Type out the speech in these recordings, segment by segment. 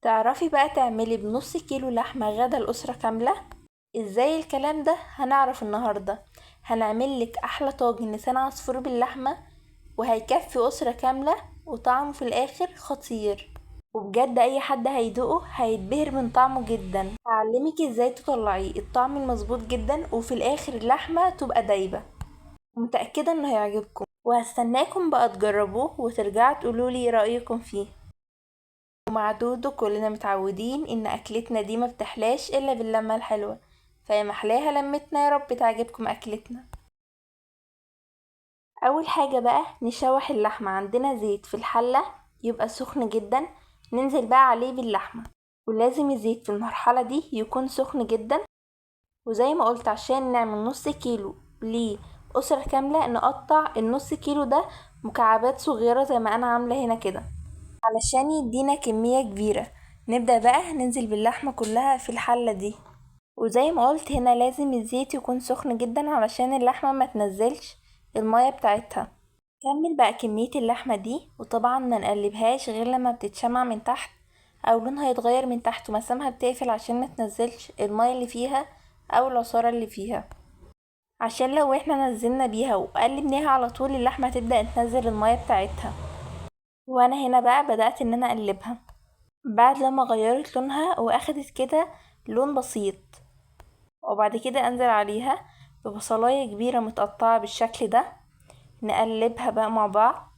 تعرفي بقى تعملي بنص كيلو لحمة غدا الأسرة كاملة؟ ازاي الكلام ده هنعرف النهاردة. هنعملك أحلى طاجن لسان عصفور باللحمة، وهيكفي أسرة كاملة، وطعمه في الآخر خطير، وبجد أي حد هيدوقه هيتبهر من طعمه جدا. هعلمك ازاي تطلعيه الطعم المظبوط جدا، وفي الآخر اللحمة تبقى دايبة. متأكدة انه هيعجبكم، وهستناكم بقى تجربوه وترجعوا تقولولي رأيكم فيه. ومع دودو كلنا متعودين ان اكلتنا دي ما بتحلاش الا باللمة الحلوة، فيا محلاها لمتنا، يا رب تعجبكم اكلتنا. اول حاجة بقى نشوح اللحمة. عندنا زيت في الحلة يبقى سخن جدا، ننزل بقى عليه باللحمة، ولازم الزيت في المرحلة دي يكون سخن جدا. وزي ما قلت عشان نعمل نص كيلو لأسرة كاملة، نقطع النص كيلو ده مكعبات صغيرة زي ما انا عاملة هنا كده علشان يدينا كمية كبيرة. نبدأ بقى ننزل باللحمة كلها في الحلة دي، وزي ما قلت هنا لازم الزيت يكون سخن جدا علشان اللحمة ما تنزلش المية بتاعتها. كمل بقى كمية اللحمة دي، وطبعا ما نقلبهاش غير لما بتتشمع من تحت او لونها يتغير من تحت، ومسامها بتقفل عشان ما تنزلش المية اللي فيها او العصارة اللي فيها، عشان لو احنا نزلنا بيها وقلبناها على طول اللحمة تبدأ تنزل المية بتاعتها. وانا هنا بقى بدأت ان انا اقلبها بعد لما غيرت لونها واخدت كده لون بسيط، وبعد كده انزل عليها ببصلاية كبيرة متقطعة بالشكل ده. نقلبها بقى مع بعض،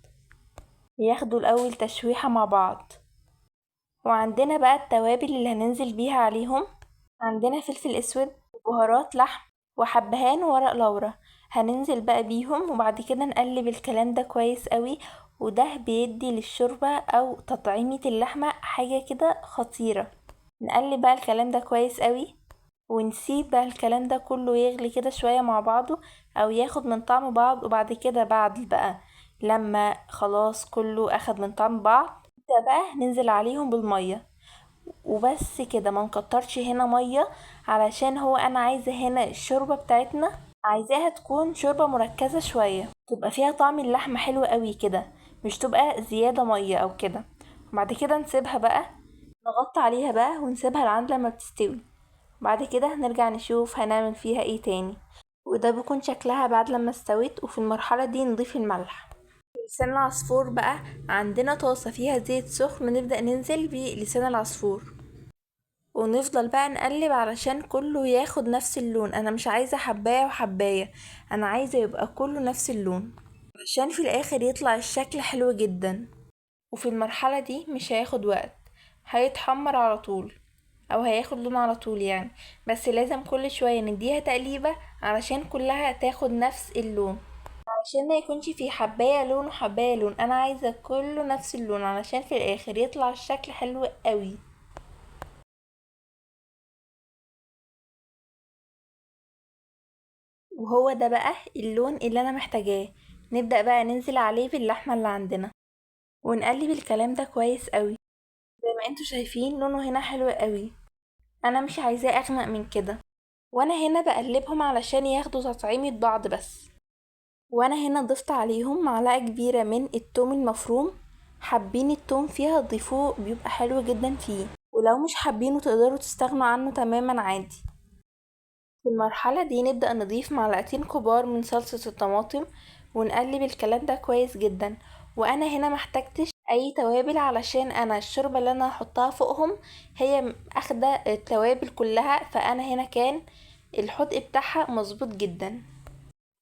ياخدوا الاول تشويحة مع بعض. وعندنا بقى التوابل اللي هننزل بيها عليهم. عندنا فلفل اسود وبهارات لحم وحبهان وورق لورا، هننزل بقى بيهم، وبعد كده نقلب الكلام ده كويس قوي. وده بيدي للشوربة او تطعيمة اللحمة حاجة كده خطيرة. نقلب بقى الكلام ده كويس قوي، ونسيب بقى الكلام ده كله يغلي كده شوية مع بعضه او ياخد من طعم بعض. وبعد كده بعد بقى لما خلاص كله اخد من طعم بعض، نبدأ بقى ننزل عليهم بالمية. وبس كده، ما نكترش هنا مية علشان هو انا عايزة هنا الشوربة بتاعتنا عايزاها تكون شوربة مركزة شوية، تبقى فيها طعم اللحمة حلو قوي كده، مش تبقى زيادة مية او كده. وبعد كده نسيبها بقى، نغطي عليها بقى ونسيبها لعند لما بتستوي. بعد كده نرجع نشوف هنعمل فيها ايه تاني. وده بيكون شكلها بعد لما استوت، وفي المرحلة دي نضيف الملح. لسان العصفور بقى، عندنا طاسة فيها زيت سخن، نبدأ ننزل بلسان العصفور، ونفضل بقى نقلب علشان كله ياخد نفس اللون. انا مش عايزة حباية وحباية، انا عايزة يبقى كله نفس اللون علشان في الاخر يطلع الشكل حلو جدا. وفي المرحلة دي مش هياخد وقت، هيتحمر على طول او هياخد لون على طول يعني. بس لازم كل شوية نديها تقليبة علشان كلها تاخد نفس اللون، عشان ما يكونش في حباية لون وحباية لون. انا عايزة كله نفس اللون علشان في الاخر يطلع الشكل حلو قوي. وهو ده بقى اللون اللي انا محتاجاه. نبدأ بقى ننزل عليه باللحمة اللي عندنا، ونقلب الكلام ده كويس قوي. زي ما انتوا شايفين لونه هنا حلو قوي، انا مش عايزاه اغمق من كده. وانا هنا بقلبهم علشان ياخدوا تطعيمة بعض بس. وانا هنا ضفت عليهم معلقة كبيرة من التوم المفروم. حابين التوم فيها ضيفوه، بيبقى حلو جدا فيه، ولو مش حابينه تقدروا تستغنوا عنه تماما عادي. في المرحلة دي نبدأ نضيف معلقتين كبار من صلصة الطماطم، ونقلب الكلام ده كويس جدا. وانا هنا محتاجتش اي توابل علشان انا الشوربة اللي انا هحطها فوقهم هي اخدة التوابل كلها، فانا هنا كان الحدق بتاعها مظبوط جدا.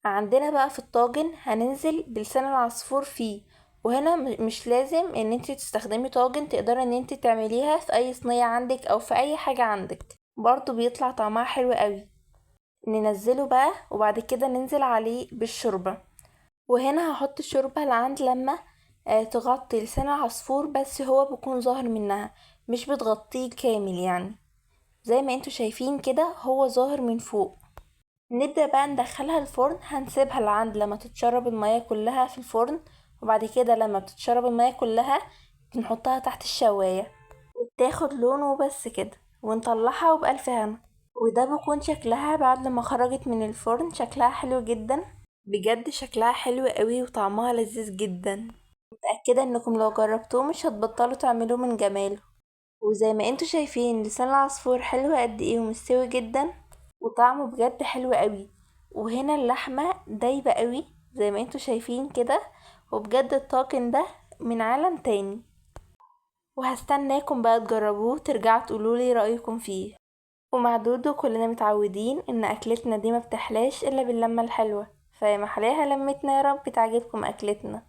عندنا بقى في الطاجن هننزل بلسان العصفور فيه. وهنا مش لازم ان انت تستخدمي طاجن، تقدري ان انت تعمليها في اي صينية عندك او في اي حاجة عندك، برضو بيطلع طعمها حلو قوي. ننزله بقى، وبعد كده ننزل عليه بالشوربة. وهنا هحط الشوربة لعند لما تغطي لسان العصفور، بس هو بيكون ظاهر منها، مش بتغطيه كامل يعني. زي ما انتوا شايفين كده هو ظاهر من فوق. نبدأ بقى ندخلها الفرن، هنسيبها لعند لما تتشرب المياه كلها في الفرن. وبعد كده لما بتتشرب المياه كلها بنحطها تحت الشواية وتاخد لون، وبس كده ونطلعها وبألف هنا. وده بيكون شكلها بعد ما خرجت من الفرن، شكلها حلو جدا، بجد شكلها حلو قوي وطعمها لذيذ جدا. متأكدة انكم لو جربتوه مش هتبطلوا تعملوه من جماله. وزي ما انتوا شايفين لسان العصفور حلو قد ايه ومستوي جدا، وطعمه بجد حلو قوي. وهنا اللحمة دايبة قوي زي ما انتوا شايفين كده، وبجد الطاجن ده من عالم تاني. وهستناكم بقى تجربوه ترجعوا تقولولي رأيكم فيه. ومع دودو كلنا متعودين ان اكلتنا دي ما بتحلاش الا باللمة الحلوة، فيا محلاها لمتنا، يا رب تعجبكم اكلتنا.